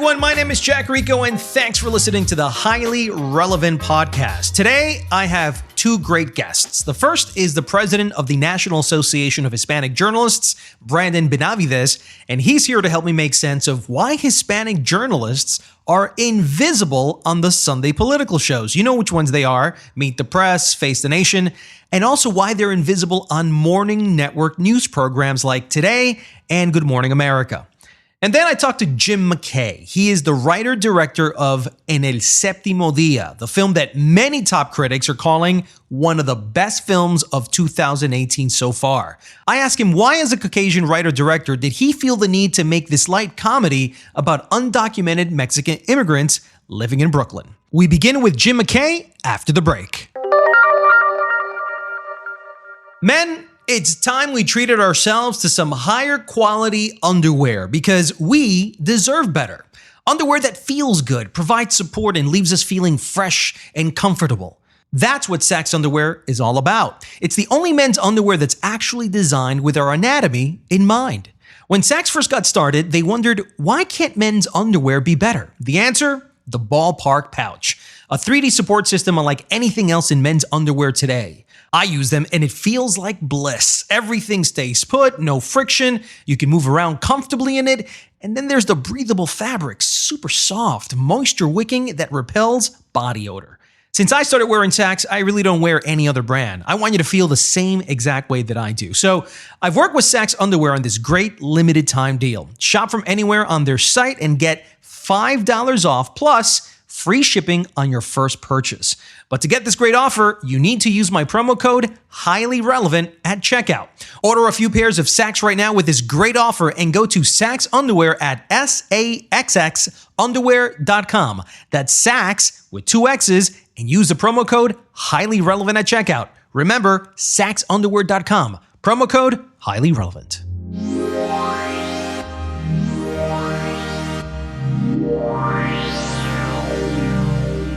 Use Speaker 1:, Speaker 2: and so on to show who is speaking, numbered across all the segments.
Speaker 1: everyone. My name is Jack Rico, and thanks for listening to the Highly Relevant Podcast. Today, I have two great guests. The first is the president of the National Association of Hispanic Journalists, Brandon Benavides, and he's here to help me make sense of why Hispanic journalists are invisible on the Sunday political shows. You know which ones they are: Meet the Press, Face the Nation, and also why they're invisible on morning network news programs like Today and Good Morning America. And then I talked to Jim McKay. He is the writer-director of En el Séptimo Día, the film that many top critics are calling one of the best films of 2018 so far. I asked him why, as a Caucasian writer-director, did he feel the need to make this light comedy about undocumented Mexican immigrants living in Brooklyn. We begin with Jim McKay after the break. Men, it's time we treated ourselves to some higher quality underwear because we deserve better. Underwear that feels good, provides support, and leaves us feeling fresh and comfortable. That's what Saks underwear is all about. It's the only men's underwear that's actually designed with our anatomy in mind. When Saks first got started, they wondered, why can't men's underwear be better? The answer? The ballpark pouch. A 3D support system unlike anything else in men's underwear today. I use them and it feels like bliss. Everything stays put, no friction. You can move around comfortably in it. And then there's the breathable fabric, super soft, moisture wicking that repels body odor. Since I started wearing Saks, I really don't wear any other brand. I want you to feel the same exact way that I do. So I've worked with Saks underwear on this great limited time deal. Shop from anywhere on their site and get $5 off plus free shipping on your first purchase. But to get this great offer, you need to use my promo code HIGHLYRELEVANT at checkout. Order a few pairs of Saks right now with this great offer and go to Saks Underwear at SAXXunderwear.com. That's Saks with two X's and use the promo code HIGHLYRELEVANT at checkout. Remember, SaksUnderwear.com. Promo code HIGHLYRELEVANT.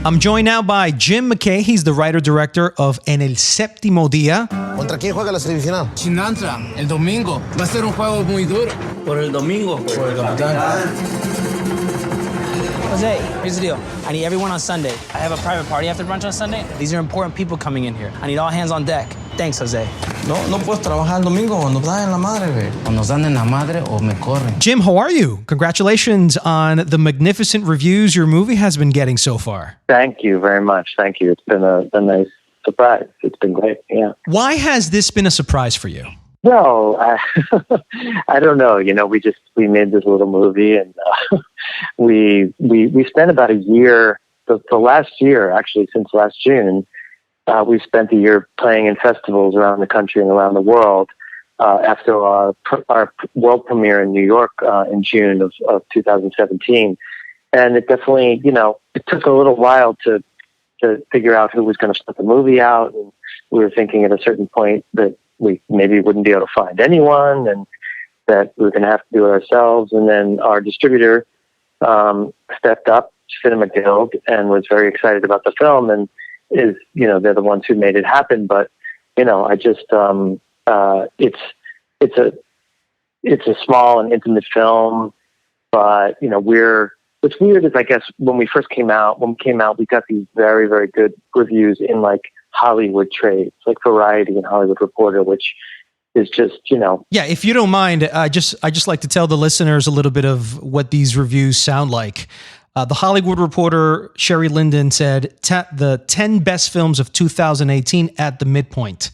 Speaker 1: I'm joined now by Jim McKay. He's the writer-director of En el Séptimo Día.
Speaker 2: ¿Contra quién juega la semifinal?
Speaker 3: Chinantra, el domingo. Va a ser un juego muy duro.
Speaker 4: Por el domingo.
Speaker 3: Por el capitán.
Speaker 4: Jose, here's the deal. I need everyone on Sunday. I have a private party after brunch on Sunday. These are important people coming in here. I need all hands on deck. Thanks, Jose.
Speaker 5: No puedes trabajar el domingo cuando estás en la madre, güey.
Speaker 3: O nos dan en la madre o me corren.
Speaker 1: Jim, how are you? Congratulations on the magnificent reviews your movie has been getting so far.
Speaker 6: Thank you very much. Thank you. It's been a nice surprise. It's been great. Yeah.
Speaker 1: Why has this been a surprise for you?
Speaker 6: Well, I don't know. You know, we made this little movie, and we spent about a year. The last year, actually, since last June, we spent a year playing in festivals around the country and around the world. After our world premiere in New York in June of 2017, and it definitely, it took a little while to figure out who was going to put the movie out, and we were thinking at a certain point that we maybe wouldn't be able to find anyone and that we were going to have to do it ourselves. And then our distributor stepped up, Cinema Guild, and was very excited about the film and is, they're the ones who made it happen. But, I just, it's a small and intimate film, but, what's weird is, I guess, when we came out, we got these very, very good reviews in Hollywood trades, like Variety and Hollywood Reporter, which is just,
Speaker 1: Yeah, if you don't mind, I just like to tell the listeners a little bit of what these reviews sound like. The Hollywood Reporter, Sherry Linden, said the 10 best films of 2018 at the midpoint.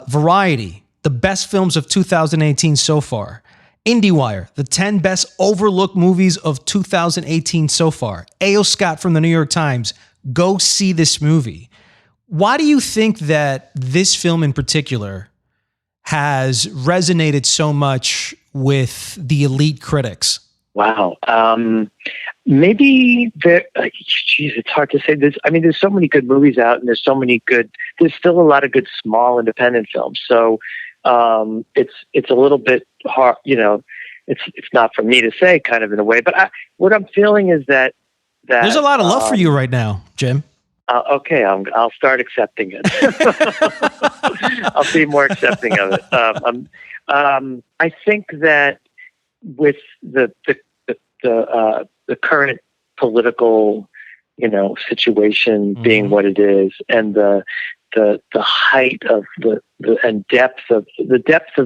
Speaker 1: Variety, the best films of 2018 so far. IndieWire, the 10 best overlooked movies of 2018 so far. A.O. Scott from the New York Times, go see this movie. Why do you think that this film in particular has resonated so much with the elite critics?
Speaker 6: Wow. Maybe it's hard to say. There's so many good movies out, and there's still a lot of good small independent films. So it's a little bit hard, it's not for me to say, kind of, in a way. But what I'm feeling is that
Speaker 1: there's a lot of love for you right now, Jim.
Speaker 6: Okay, I'll start accepting it. I'll be more accepting of it. I think that with the the current political, situation being what it is, and the height of the depth of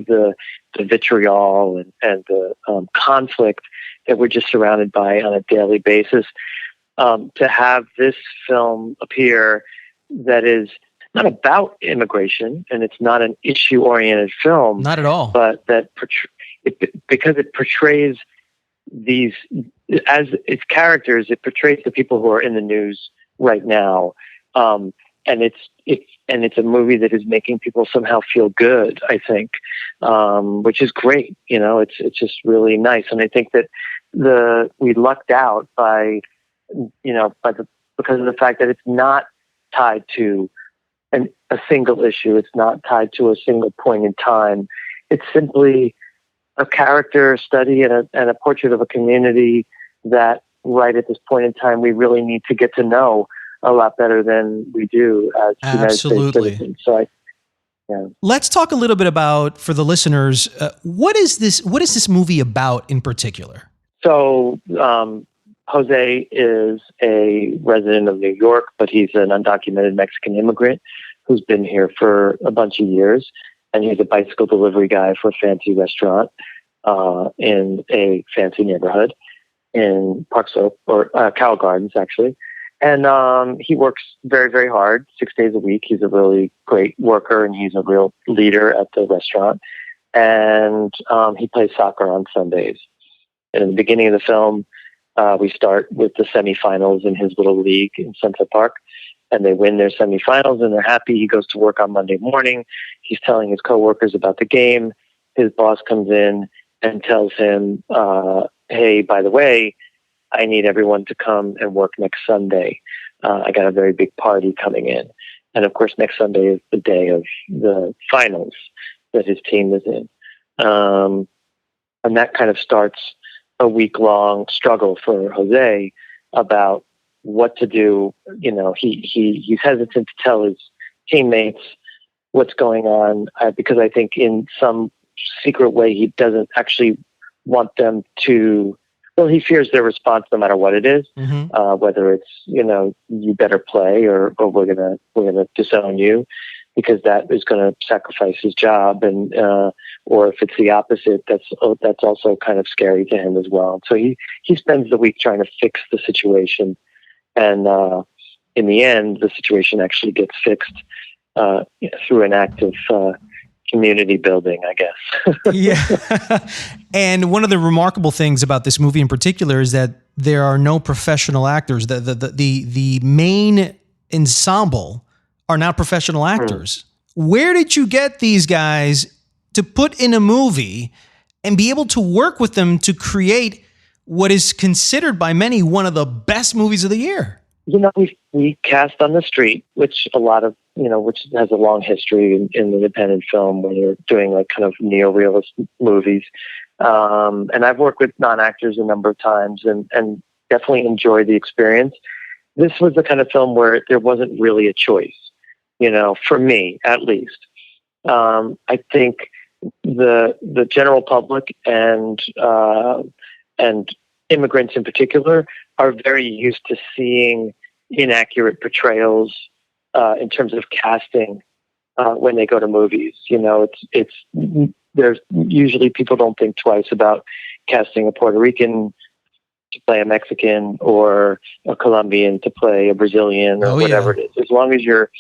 Speaker 6: the vitriol and the conflict that we're just surrounded by on a daily basis. To have this film appear that is not about immigration, and it's not an issue-oriented film.
Speaker 1: Not at all.
Speaker 6: But that because it portrays these as its characters, it portrays the people who are in the news right now, and it's a movie that is making people somehow feel good, I think, which is great. It's just really nice, and I think that we lucked out by because of the fact that it's not tied to a single issue. It's not tied to a single point in time. It's simply a character study and a portrait of a community that right at this point in time we really need to get to know a lot better than we do as United States citizens. So
Speaker 1: let's talk a little bit about, for the listeners, what is this movie about in particular?
Speaker 6: So Jose is a resident of New York, but he's an undocumented Mexican immigrant who's been here for a bunch of years, and he's a bicycle delivery guy for a fancy restaurant in a fancy neighborhood in Park Slope, or Cow Gardens, actually. And he works very, very hard, 6 days a week. He's a really great worker, and he's a real leader at the restaurant. And he plays soccer on Sundays. And in the beginning of the film, we start with the semifinals in his little league in Central Park, and they win their semifinals, and they're happy. He goes to work on Monday morning. He's telling his coworkers about the game. His boss comes in and tells him, hey, by the way, I need everyone to come and work next Sunday. I got a very big party coming in. And of course, next Sunday is the day of the finals that his team is in. And that kind of starts a week-long struggle for Jose about what to do. He's hesitant to tell his teammates what's going on because I think in some secret way he doesn't actually want them to. Well, he fears their response no matter what it is, whether it's you better play or we're gonna disown you, because that is going to sacrifice his job, and or if it's the opposite, that's also kind of scary to him as well. So he spends the week trying to fix the situation, and in the end, the situation actually gets fixed through an act of community building, I guess.
Speaker 1: Yeah. And one of the remarkable things about this movie in particular is that there are no professional actors. The main ensemble are not professional actors. Where did you get these guys to put in a movie and be able to work with them to create what is considered by many one of the best movies of the year?
Speaker 6: We cast on the street, which which has a long history in independent film when you're doing like kind of neo-realist movies. And I've worked with non-actors a number of times and definitely enjoyed the experience. This was the kind of film where there wasn't really a choice, for me at least. I think the general public and immigrants in particular are very used to seeing inaccurate portrayals in terms of casting when they go to movies. There's usually people don't think twice about casting a Puerto Rican to play a Mexican or a Colombian to play a Brazilian or whatever it is. As long as you're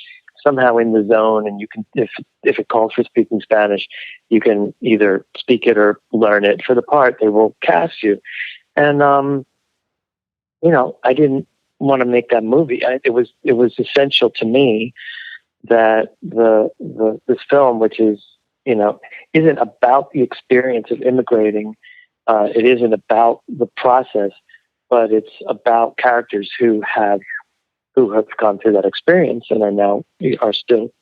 Speaker 6: somehow in the zone and you can, if it calls for speaking Spanish, you can either speak it or learn it for the part. They will cast you. And I didn't want to make that movie. It was essential to me that this film, which is isn't about the experience of immigrating. It isn't about the process, but it's about characters who have gone through that experience and are still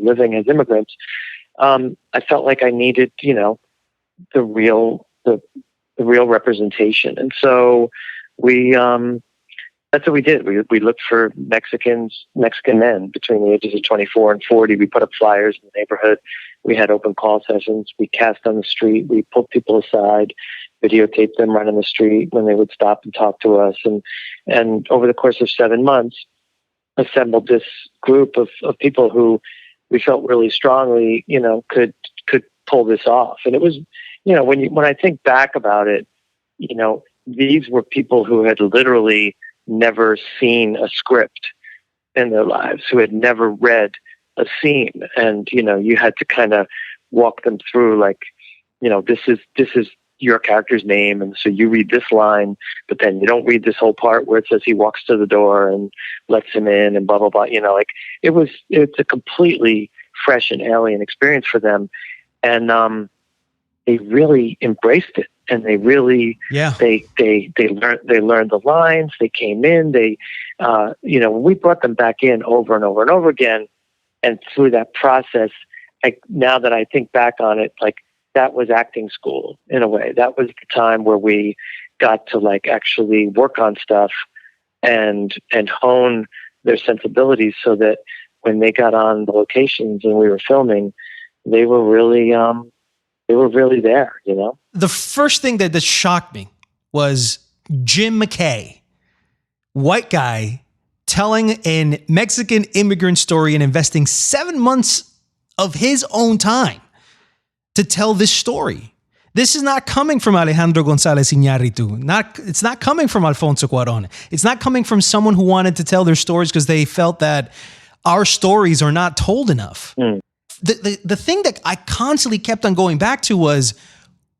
Speaker 6: living as immigrants. I felt like I needed the real representation, and so that's what we did. We looked for Mexican men between the ages of 24 and 40. We put up flyers in the neighborhood. We had open call sessions. We cast on the street. We pulled people aside. videotaped them running the street when they would stop and talk to us. And over the course of 7 months, assembled this group of people who we felt really strongly, could pull this off. And it was, when I think back about it, these were people who had literally never seen a script in their lives, who had never read a scene. And, you had to kind of walk them through, like, this is your character's name, and so you read this line, but then you don't read this whole part where it says he walks to the door and lets him in and blah blah blah. It's a completely fresh and alien experience for them, and they really embraced it, and they really they learned the lines. They came in. We brought them back in over and over and over again, and through that process, now that I think back on it, like, that was acting school in a way. That was the time where we got to actually work on stuff and hone their sensibilities, so that when they got on the locations and we were filming, they were really there.
Speaker 1: The first thing that shocked me was Jim McKay, white guy, telling a Mexican immigrant story and investing 7 months of his own time to tell this story. This is not coming from Alejandro González Iñárritu. It's not coming from Alfonso Cuarón. It's not coming from someone who wanted to tell their stories because they felt that our stories are not told enough. The thing that I constantly kept on going back to was,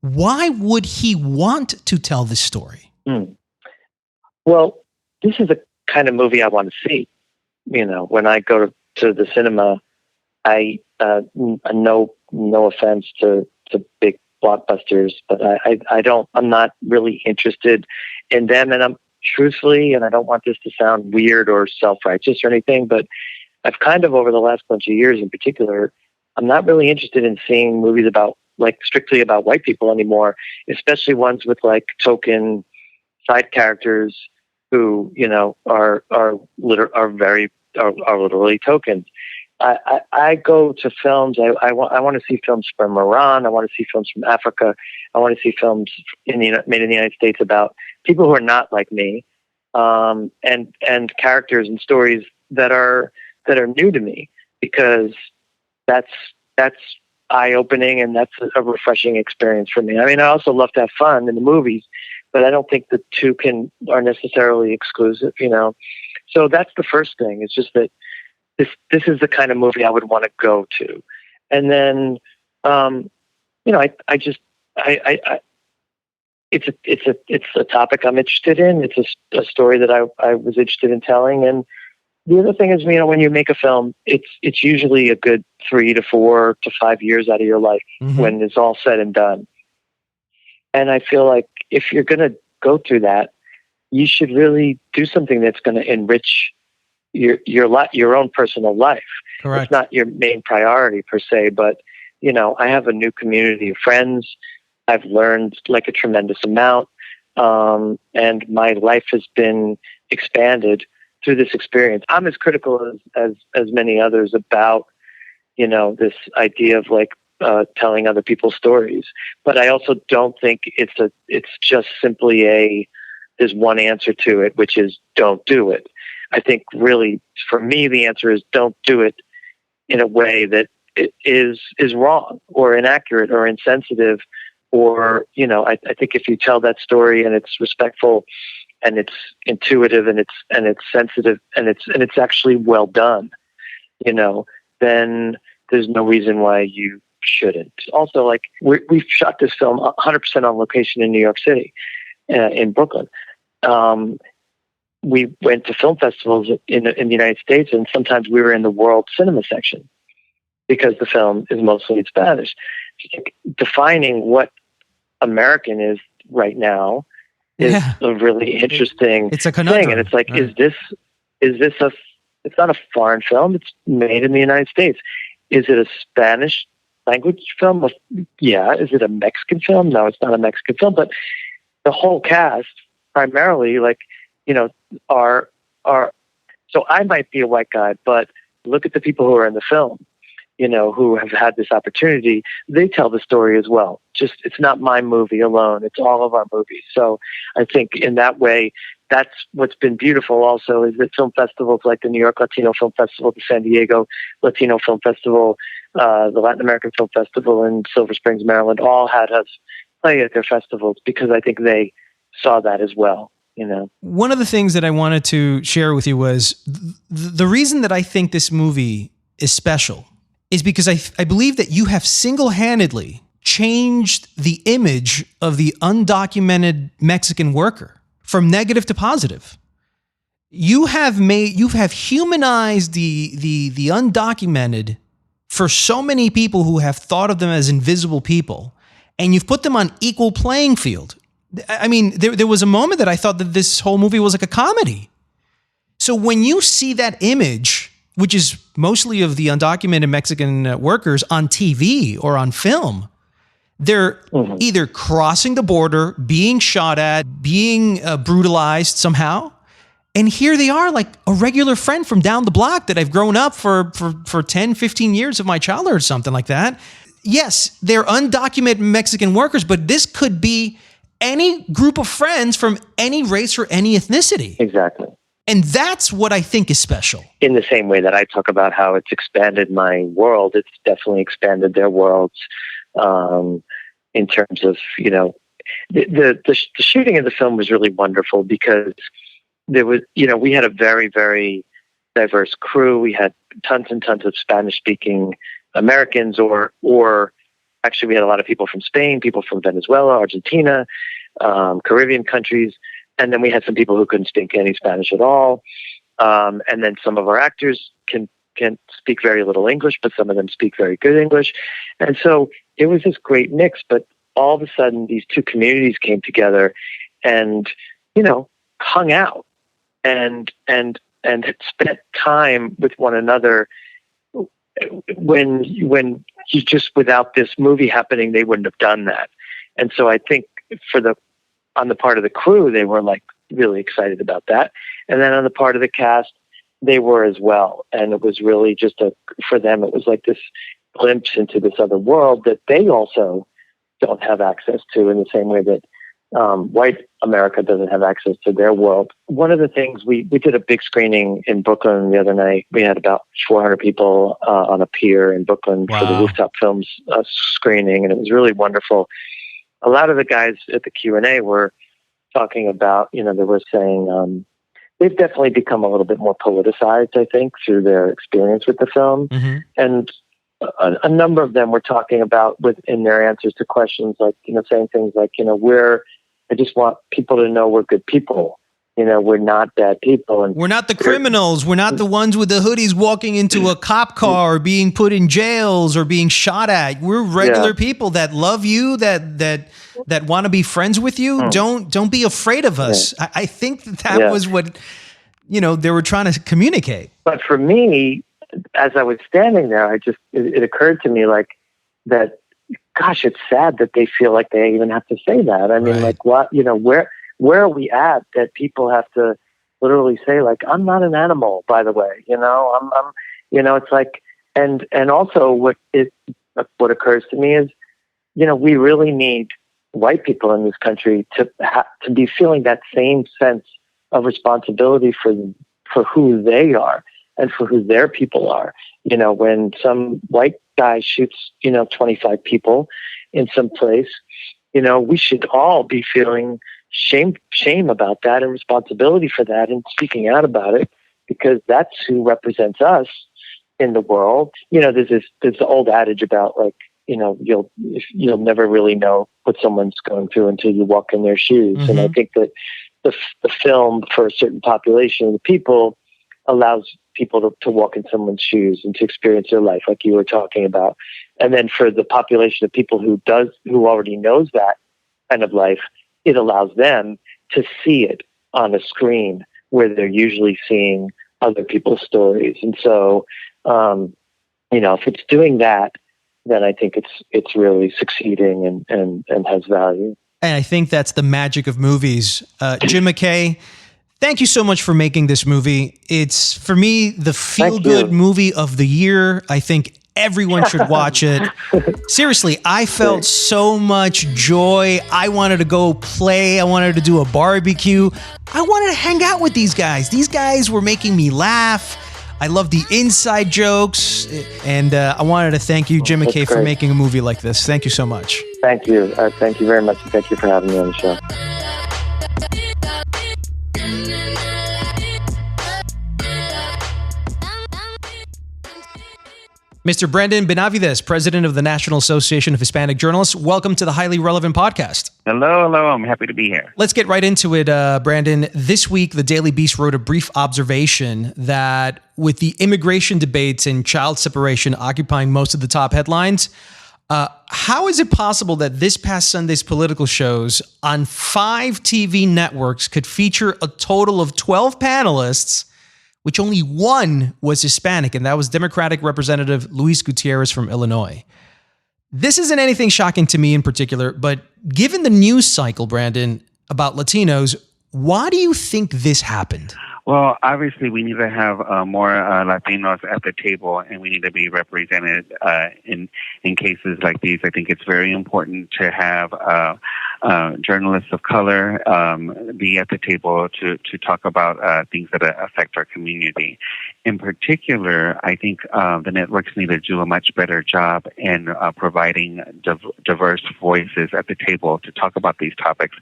Speaker 1: why would he want to tell this story?
Speaker 6: Well, this is the kind of movie I want to see. When I go to the cinema, I no offense to big blockbusters, but I'm not really interested in them. And I'm truthfully, and I don't want this to sound weird or self-righteous or anything, but I've kind of, over the last bunch of years in particular, I'm not really interested in seeing movies about, strictly about white people anymore, especially ones with token side characters who, are literally tokens. I go to films. I want to see films from Iran. I want to see films from Africa. I want to see films made in the United States about people who are not like me, and characters and stories that are new to me, because that's eye-opening, and that's a refreshing experience for me. I mean, I also love to have fun in the movies, but I don't think the two are necessarily exclusive. So that's the first thing. It's just that this is the kind of movie I would want to go to. And then, it's a topic I'm interested in. It's a story that I was interested in telling. And the other thing is, when you make a film, it's usually a good 3 to 4 to 5 years out of your life when it's all said and done. And I feel like if you're going to go through that, you should really do something that's going to enrich your own personal life.
Speaker 1: Correct.
Speaker 6: It's not your main priority per se, but I have a new community of friends. I've learned a tremendous amount, and my life has been expanded through this experience. I'm as critical as many others about this idea of telling other people's stories, but I also don't think it's just simply there's one answer to it, which is don't do it. I think really, for me, the answer is don't do it in a way that it is wrong or inaccurate or insensitive, or I think if you tell that story and it's respectful and it's intuitive and it's sensitive and it's actually well done, then there's no reason why you shouldn't. Also, we've shot this film 100% on location in New York City, in Brooklyn. We went to film festivals in the United States, and sometimes we were in the world cinema section because the film is mostly in Spanish. Defining what American is right now is a really interesting
Speaker 1: it's a conundrum,
Speaker 6: thing. And it's right. Is this it's not a foreign film. It's made in the United States. Is it a Spanish language film? Yeah. Is it a Mexican film? No, it's not a Mexican film, but the whole cast primarily are so I might be a white guy, but look at the people who are in the film. who have had this opportunity, they tell the story as well. Just, it's not my movie alone. It's all of our movies. So I think in that way, that's what's been beautiful also, is that film festivals like the New York Latino Film Festival, the San Diego Latino Film Festival, the Latin American Film Festival in Silver Springs, Maryland, all had us play at their festivals because I think they saw that as well.
Speaker 1: One of the things that I wanted to share with you was the reason that I think this movie is special is because I believe that you have single-handedly changed the image of the undocumented Mexican worker from negative to positive. You have humanized the undocumented for so many people who have thought of them as invisible people, and you've put them on equal playing field. I mean, there was a moment that I thought that this whole movie was like a comedy. So when you see that image, which is mostly of the undocumented Mexican workers on TV or on film, they're either crossing the border, being shot at, being brutalized somehow. And here they are, like a regular friend from down the block that I've grown up for 10, 15 years of my childhood or something like that. Yes, they're undocumented Mexican workers, but this could be any group of friends from any race or any ethnicity.
Speaker 6: Exactly.
Speaker 1: And that's what I think is special.
Speaker 6: In the same way that I talk about how it's expanded my world, it's definitely expanded their worlds. In terms of, the shooting of the film was really wonderful because there was, we had a very, very diverse crew. We had tons and tons of Spanish-speaking Americans, or actually we had a lot of people from Spain, people from Venezuela, Argentina, Caribbean countries, and then we had some people who couldn't speak any Spanish at all. And then some of our actors can speak very little English, but some of them speak very good English. And so it was this great mix, but all of a sudden these two communities came together and, hung out and had spent time with one another when you just, without this movie happening, they wouldn't have done that. And so I think on the part of the crew, they were like really excited about that. And then on the part of the cast, they were as well. And it was really just for them, it was like this glimpse into this other world that they also don't have access to in the same way that white America doesn't have access to their world. One of the things, we did a big screening in Brooklyn the other night. We had about 400 people on a pier in Brooklyn for the Rooftop Films screening, and it was really wonderful. A lot of the guys at the Q&A were talking about, they were saying they've definitely become a little bit more politicized, I think, through their experience with the film. Mm-hmm. And a number of them were talking about in their answers to questions, like, saying things like, I just want people to know we're good people. We're not bad people. And
Speaker 1: we're not the criminals. We're not the ones with the hoodies walking into a cop car or being put in jails or being shot at. We're regular people that love you, that want to be friends with you. Don't be afraid of us. Yeah. I think that was what, they were trying to communicate.
Speaker 6: But for me, as I was standing there, it occurred to me like that, gosh, it's sad that they feel like they even have to say that. I mean, like what, where are we at that people have to literally say, like, I'm not an animal, by the way, I'm it's like, and also what occurs to me is, we really need white people in this country to be feeling that same sense of responsibility for who they are and for who their people are. When some white guy shoots, 25 people in some place, we should all be feeling shame about that and responsibility for that and speaking out about it, because that's who represents us in the world. There's the old adage about, like, you'll never really know what someone's going through until you walk in their shoes. Mm-hmm. And I think that the film, for a certain population of people, allows people to walk in someone's shoes and to experience their life, like you were talking about. And then for the population of people who already knows that kind of life, it allows them to see it on a screen where they're usually seeing other people's stories. And so, if it's doing that, then I think it's really succeeding and has value.
Speaker 1: And I think that's the magic of movies. Jim McKay, thank you so much for making this movie. It's, for me, the feel-good movie of the year. I think Everyone should watch it. Seriously, I felt so much joy. I wanted to go play. I wanted to do a barbecue. I wanted to hang out with these guys. These guys were making me laugh. I love the inside jokes. And I wanted to thank you, Jim McKay, for making a movie like this. Thank you so much.
Speaker 6: Thank you. Thank you very much. Thank you for having me on the show.
Speaker 1: Mr. Brendan Benavides, president of the National Association of Hispanic Journalists. Welcome to the Highly Relevant Podcast.
Speaker 2: Hello. I'm happy to be here.
Speaker 1: Let's get right into it, Brandon. This week, the Daily Beast wrote a brief observation that with the immigration debates and child separation occupying most of the top headlines, how is it possible that this past Sunday's political shows on 5 TV networks could feature a total of 12 panelists, which only one was Hispanic, and that was Democratic Representative Luis Gutierrez from Illinois? This isn't anything shocking to me in particular, but given the news cycle, Brandon, about Latinos, why do you think this happened?
Speaker 2: Well, obviously, we need to have more Latinos at the table, and we need to be represented in cases like these. I think it's very important to have journalists of color be at the table to talk about things that affect our community. In particular, I think the networks need to do a much better job in providing diverse voices at the table to talk about these topics,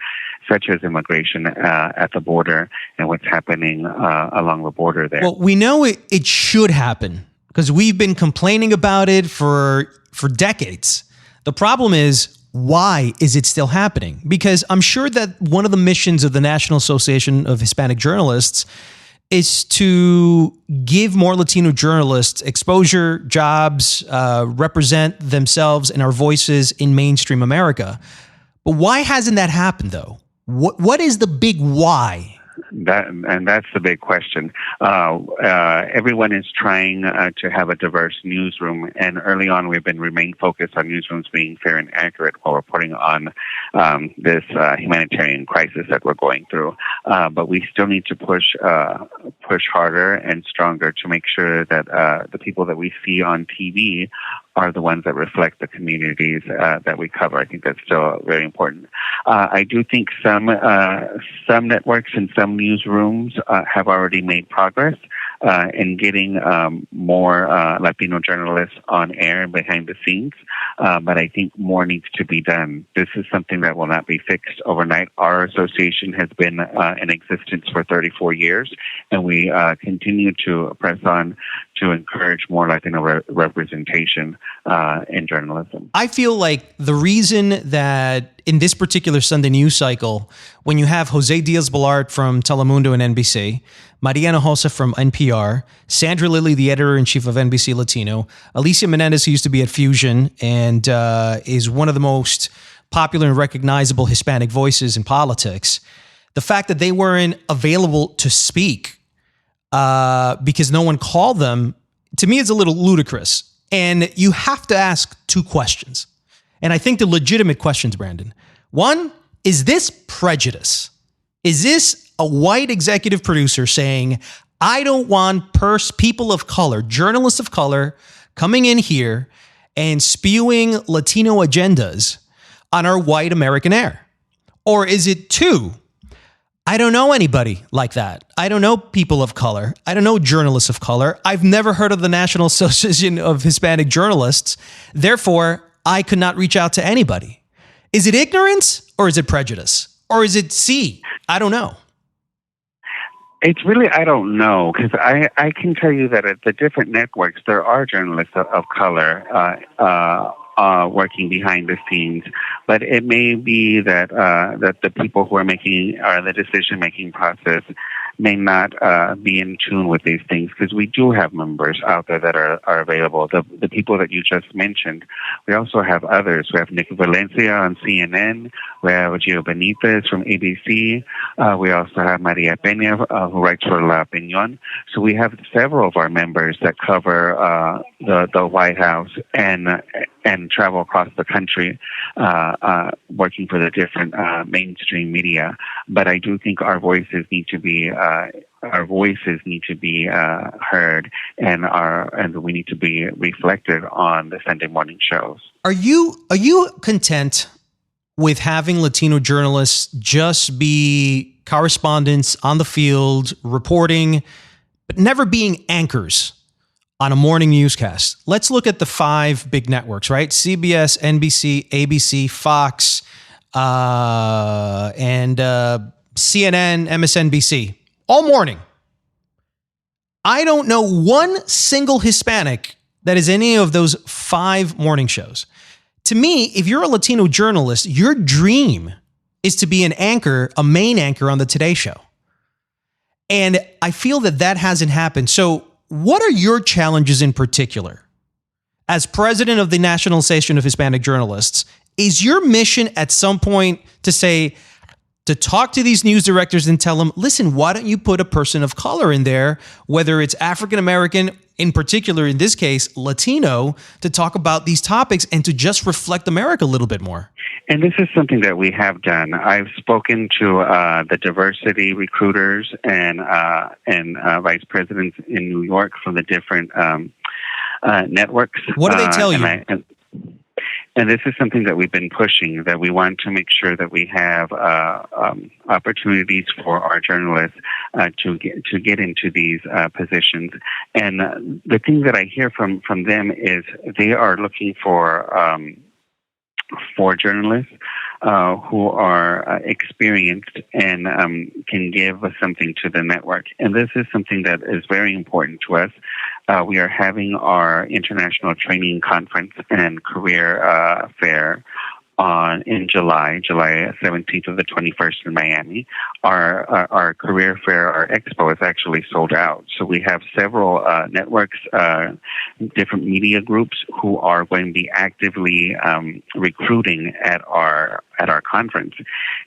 Speaker 2: such as immigration at the border and what's happening along the border there.
Speaker 1: Well, we know it should happen because we've been complaining about it for decades. The problem is, why is it still happening? Because I'm sure that one of the missions of the National Association of Hispanic Journalists is to give more Latino journalists exposure, jobs, represent themselves and our voices in mainstream America. But why hasn't that happened, though? What is the big why?
Speaker 2: That's the big question. Everyone is trying to have a diverse newsroom, and early on we've been remain focused on newsrooms being fair and accurate while reporting on this humanitarian crisis that we're going through. But we still need to push harder and stronger to make sure that the people that we see on TV are the ones that reflect the communities that we cover. I think that's still very important. I do think some networks and some newsrooms have already made progress in getting more Latino journalists on air and behind the scenes, but I think more needs to be done. This is something that will not be fixed overnight. Our association has been in existence for 34 years, and we continue to press on to encourage more Latino representation in journalism.
Speaker 1: I feel like the reason that in this particular Sunday news cycle, when you have Jose Diaz-Balart from Telemundo and NBC, Mariana Hossa from NPR, Sandra Lilly, the editor-in-chief of NBC Latino, Alicia Menendez, who used to be at Fusion and is one of the most popular and recognizable Hispanic voices in politics, the fact that they weren't available to speak because no one called them, to me, is a little ludicrous. And you have to ask 2 questions. And I think the legitimate questions, Brandon. One, is this prejudice? Is this a white executive producer saying, I don't want people of color, journalists of color, coming in here and spewing Latino agendas on our white American air? Or is it 2, I don't know anybody like that. I don't know people of color. I don't know journalists of color. I've never heard of the National Association of Hispanic Journalists. Therefore, I could not reach out to anybody. Is it ignorance or is it prejudice? Or is it C? I don't know.
Speaker 2: It's really, I don't know, because I can tell you that at the different networks, there are journalists of color working behind the scenes, but it may be that that the people who are making the decision-making process may not be in tune with these things, because we do have members out there that are available. The people that you just mentioned, we also have others. We have Nick Valencia on CNN. We have Gio Benitez from ABC. We also have Maria Peña, who writes for La Opinión. So we have several of our members that cover the White House and travel across the country working for the different mainstream media. But I do think our voices need to be our voices need to be heard, and we need to be reflected on the Sunday morning shows.
Speaker 1: Are you content with having Latino journalists just be correspondents on the field, reporting, but never being anchors on a morning newscast? Let's look at the 5 big networks, right? CBS, NBC, ABC, Fox, and CNN, MSNBC, all morning. I don't know one single Hispanic that is any of those 5 morning shows. To me, if you're a Latino journalist, your dream is to be an anchor, a main anchor on the Today Show. And I feel that hasn't happened. So what are your challenges in particular? As president of the National Association of Hispanic Journalists, is your mission at some point to talk to these news directors and tell them, listen, why don't you put a person of color in there, whether it's African-American, in particular, in this case, Latino, to talk about these topics and to just reflect America a little bit more?
Speaker 2: And this is something that we have done. I've spoken to the diversity recruiters and vice presidents in New York from the different networks.
Speaker 1: What do they tell you?
Speaker 2: And this is something that we've been pushing, that we want to make sure that we have opportunities for our journalists to get into these positions. And the thing that I hear from them is they are looking for journalists who are experienced and can give something to the network. And this is something that is very important to us. We are having our International Training Conference and Career Fair in July 17th to the 21st in Miami. Our career fair, our expo is actually sold out. So we have several networks, different media groups who are going to be actively recruiting at our conference.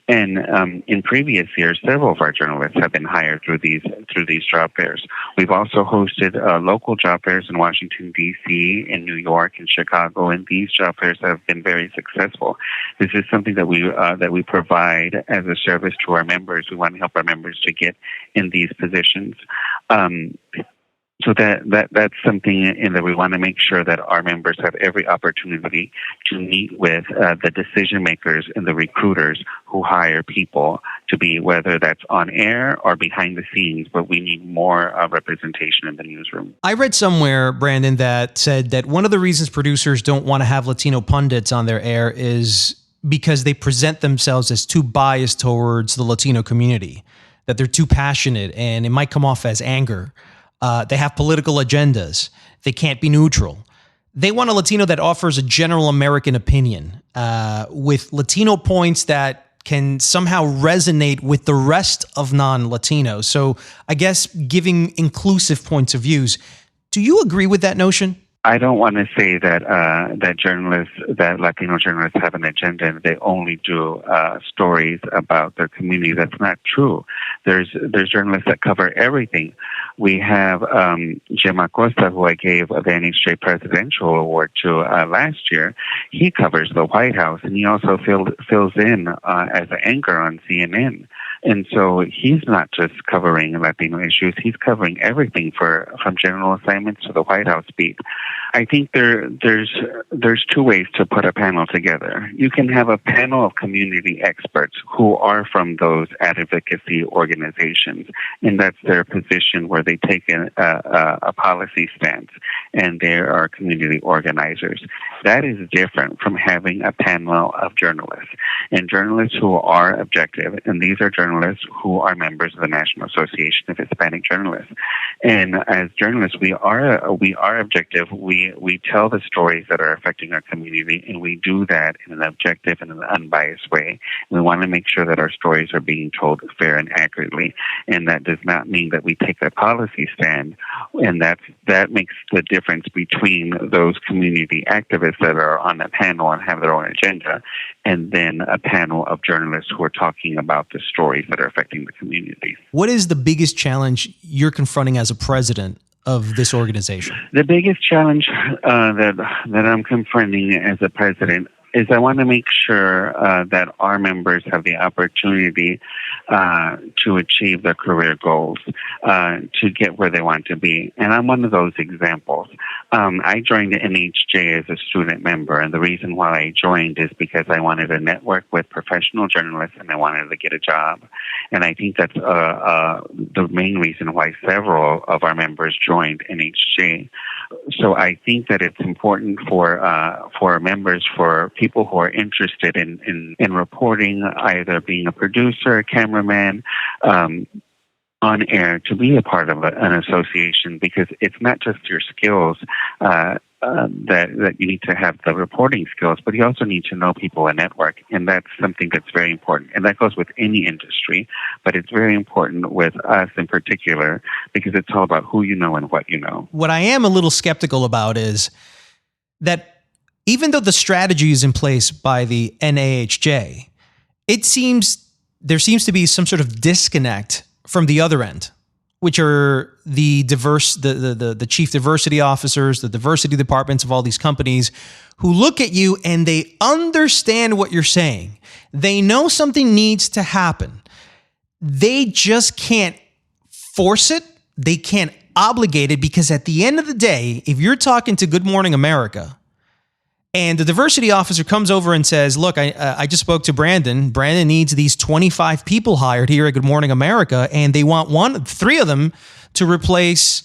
Speaker 2: And in previous years, several of our journalists have been hired through these job fairs. We've also hosted local job fairs in Washington, D.C., in New York, and Chicago, and these job fairs have been very successful. This is something that we provide as a service to our members. We want to help our members to get in these positions. So that's something in that we want to make sure that our members have every opportunity to meet with the decision makers and the recruiters who hire people to be, whether that's on air or behind the scenes, but we need more representation in the newsroom.
Speaker 1: I read somewhere, Brandon, that said that one of the reasons producers don't want to have Latino pundits on their air is because they present themselves as too biased towards the Latino community, that they're too passionate and it might come off as anger. They have political agendas. They can't be neutral. They want a Latino that offers a general American opinion with Latino points that can somehow resonate with the rest of non-Latinos. So I guess giving inclusive points of views. Do you agree with that notion?
Speaker 2: I don't want to say that that Latino journalists have an agenda and they only do stories about their community. That's not true. There's journalists that cover everything. We have Jim Acosta, who I gave the NHJ Presidential Award to last year. He covers the White House, and he also fills in as an anchor on CNN. And so he's not just covering Latino issues, he's covering everything from general assignments to the White House beat. I think there's 2 ways to put a panel together. You can have a panel of community experts who are from those advocacy organizations, and that's their position where they take a policy stance, and they are community organizers. That is different from having a panel of journalists, and journalists who are objective, and these are journalists who are members of the National Association of Hispanic Journalists. And as journalists, we are objective. We tell the stories that are affecting our community, and we do that in an objective and an unbiased way. We want to make sure that our stories are being told fair and accurately, and that does not mean that we take a policy stand, and that makes the difference between those community activists that are on the panel and have their own agenda, and then a panel of journalists who are talking about the stories that are affecting the community.
Speaker 1: What is the biggest challenge you're confronting as a president of this organization?
Speaker 2: The biggest challenge that I'm confronting as a president is I want to make sure that our members have the opportunity to achieve their career goals, to get where they want to be. And I'm one of those examples. I joined the NHJ as a student member, and the reason why I joined is because I wanted to network with professional journalists and I wanted to get a job. And I think that's the main reason why several of our members joined NHJ. So I think that it's important for our members, for people who are interested in reporting, either being a producer, a cameraman, on air, to be a part of an association, because it's not just your skills that you need to have, the reporting skills, but you also need to know people and network. And that's something that's very important. And that goes with any industry, but it's very important with us in particular, because it's all about who you know and what you know.
Speaker 1: What I am a little skeptical about is that even though the strategy is in place by the NAHJ, there seems to be some sort of disconnect from the other end, which are the chief diversity officers, the diversity departments of all these companies, who look at you and they understand what you're saying. They know something needs to happen. They just can't force it. They can't obligate it, because at the end of the day, if you're talking to Good Morning America and the diversity officer comes over and says, look, I just spoke to Brandon. Brandon needs these 25 people hired here at Good Morning America, and they want 3 of them to replace,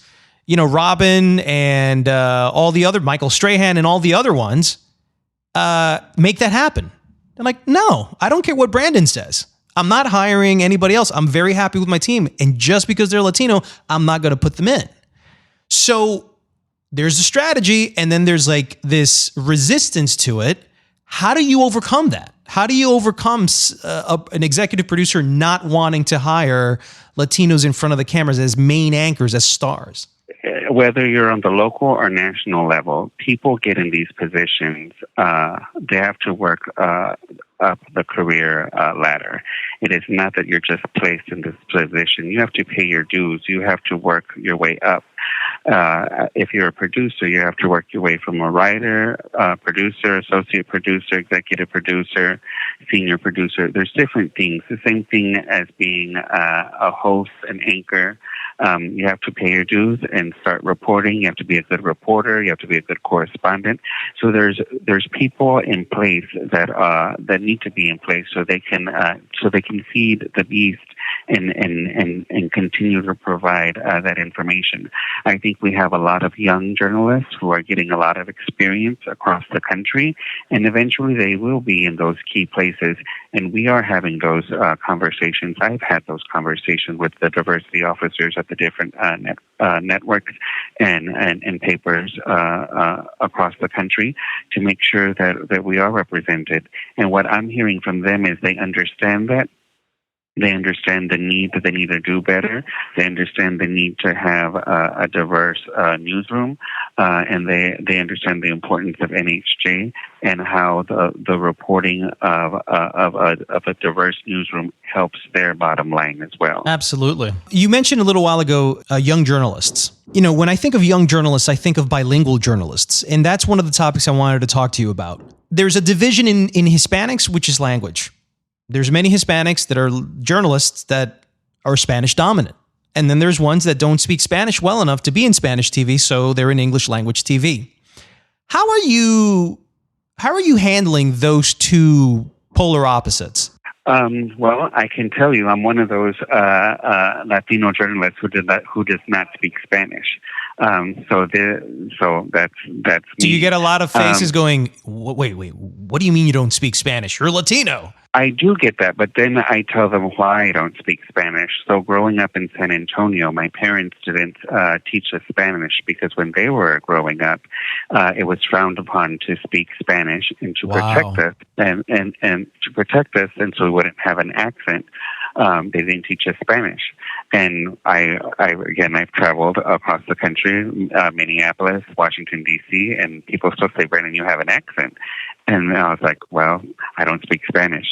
Speaker 1: Robin and all the other, Michael Strahan and all the other ones. Make that happen. I'm like, no, I don't care what Brandon says. I'm not hiring anybody else. I'm very happy with my team. And just because they're Latino, I'm not going to put them in. So there's a strategy, and then there's like this resistance to it. How do you overcome that? How do you overcome an executive producer not wanting to hire Latinos in front of the cameras as main anchors, as stars?
Speaker 2: Whether you're on the local or national level, people get in these positions. They have to work up the career ladder. It is not that you're just placed in this position. You have to pay your dues. You have to work your way up. If you're a producer, you have to work your way from a writer, producer, associate producer, executive producer, senior producer. There's different things. The same thing as being a host, an anchor. You have to pay your dues and start reporting. You have to be a good reporter. You have to be a good correspondent. So there's people in place that need to be in place so they can feed the beast and continue to provide that information. I think we have a lot of young journalists who are getting a lot of experience across the country, and eventually they will be in those key places. And we are having those conversations. I've had those conversations with the diversity officers at the different networks and papers across the country to make sure that we are represented. And what I'm hearing from them is they understand that. They understand the need that they need to do better. They understand the need to have a diverse newsroom, and they understand the importance of NHJ and how the reporting of a diverse newsroom helps their bottom line as well.
Speaker 1: Absolutely. You mentioned a little while ago young journalists. When I think of young journalists, I think of bilingual journalists, and that's one of the topics I wanted to talk to you about. There's a division in Hispanics, which is language. There's many Hispanics that are journalists that are Spanish dominant. And then there's ones that don't speak Spanish well enough to be in Spanish TV, so they're in English language TV. How are you handling those two polar opposites?
Speaker 2: Well, I can tell you, I'm one of those Latino journalists who does not speak Spanish. So that's me.
Speaker 1: Do you get a lot of faces going, wait, what do you mean you don't speak Spanish? You're Latino.
Speaker 2: I do get that, but then I tell them why I don't speak Spanish. So growing up in San Antonio, my parents didn't teach us Spanish because when they were growing up, it was frowned upon to speak Spanish, and to protect us and to protect us, and so we wouldn't have an accent. They didn't teach us Spanish. And I've traveled across the country, Minneapolis, Washington, D.C., and people still say, Brandon, you have an accent. And I was like, well, I don't speak Spanish.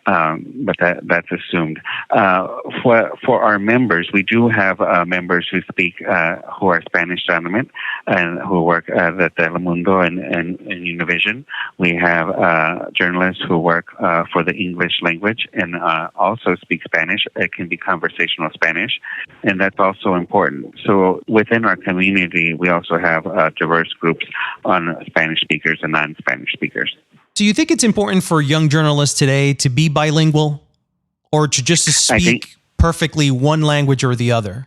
Speaker 2: but that's assumed. For our members, we do have members who speak, who are Spanish dominant and who work at Telemundo and Univision. We have journalists who work for the English language and also speak Spanish. It can be conversational Spanish, and that's also important. So within our community, we also have diverse groups on Spanish speakers and non-Spanish speakers.
Speaker 1: Do you think it's important for young journalists today to be bilingual or to just speak perfectly one language or the other?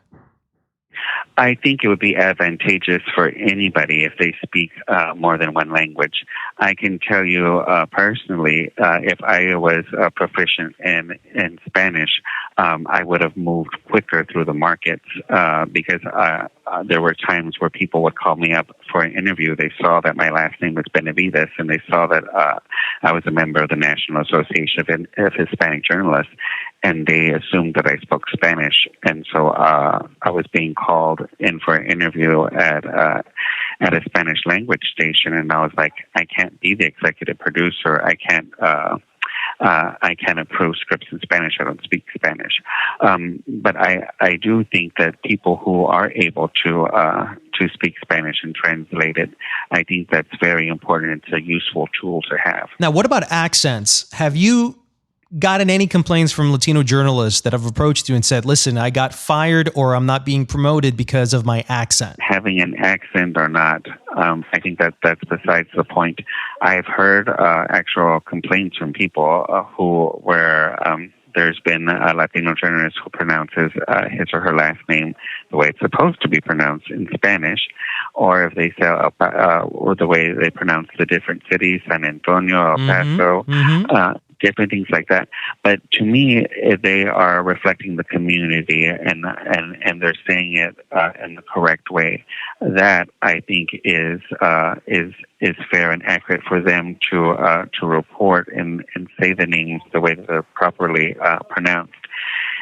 Speaker 2: I think it would be advantageous for anybody if they speak more than one language. I can tell you personally, if I was proficient in Spanish, I would have moved quicker through the markets because there were times where people would call me up for an interview. They saw that my last name was Benavides, and they saw that I was a member of the National Association of Hispanic Journalists, and they assumed that I spoke Spanish. And so I was being called in for an interview at a Spanish language station, and I was like, I can't be the executive producer. I can't approve scripts in Spanish. I don't speak Spanish. But I do think that people who are able to speak Spanish and translate it, I think that's very important. It's a useful tool to have.
Speaker 1: Now, what about accents? Have you gotten any complaints from Latino journalists that have approached you and said, listen, I got fired or I'm not being promoted because of my accent?
Speaker 2: Having an accent or not, I think that's besides the point. I've heard actual complaints from people where there's been a Latino journalist who pronounces his or her last name the way it's supposed to be pronounced in Spanish, or if they say or the way they pronounce the different cities, San Antonio, El Paso, different things like that. But to me, they are reflecting the community and they're saying it in the correct way. That I think is fair and accurate for them to report and say the names the way that they're properly pronounced.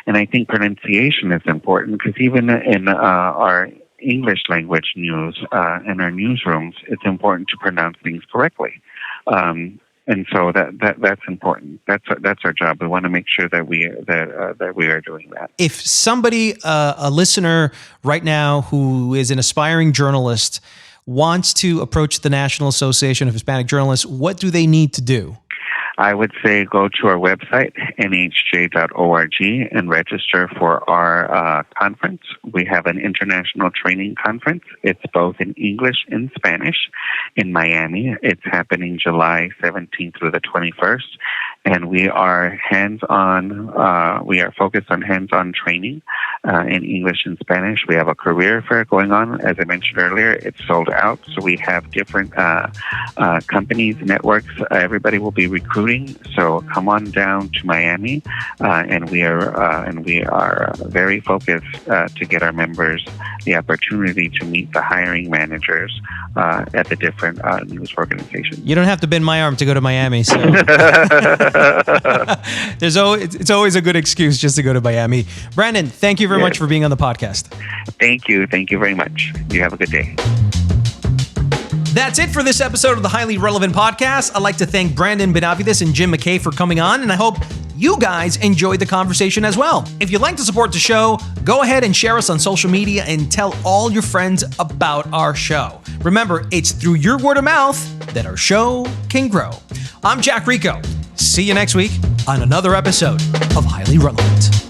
Speaker 2: And I think pronunciation is important because even in our English language news in our newsrooms, it's important to pronounce things correctly. And so that's important. That's our job. We want to make sure that we are doing that.
Speaker 1: If somebody, a listener right now who is an aspiring journalist, wants to approach the National Association of Hispanic Journalists, what do they need to do?
Speaker 2: I would say go to our website, nhj.org, and register for our conference. We have an international training conference. It's both in English and Spanish in Miami. It's happening July 17th through the 21st. And we are hands-on, we are focused on hands-on training in English and Spanish. We have a career fair going on. As I mentioned earlier, it's sold out. So we have different companies, networks. Everybody will be recruiting. So come on down to Miami, and we are very focused to get our members the opportunity to meet the hiring managers at the different news organizations.
Speaker 1: You don't have to bend my arm to go to Miami. So it's always a good excuse just to go to Miami. Brandon, thank you very much for being on the podcast.
Speaker 2: Thank you very much. You have a good day.
Speaker 1: That's it for this episode of the Highly Relevant Podcast. I'd like to thank Brandon Benavides and Jim McKay for coming on, and I hope you guys enjoyed the conversation as well. If you'd like to support the show, go ahead and share us on social media and tell all your friends about our show. Remember, it's through your word of mouth that our show can grow. I'm Jack Rico. See you next week on another episode of Highly Relevant.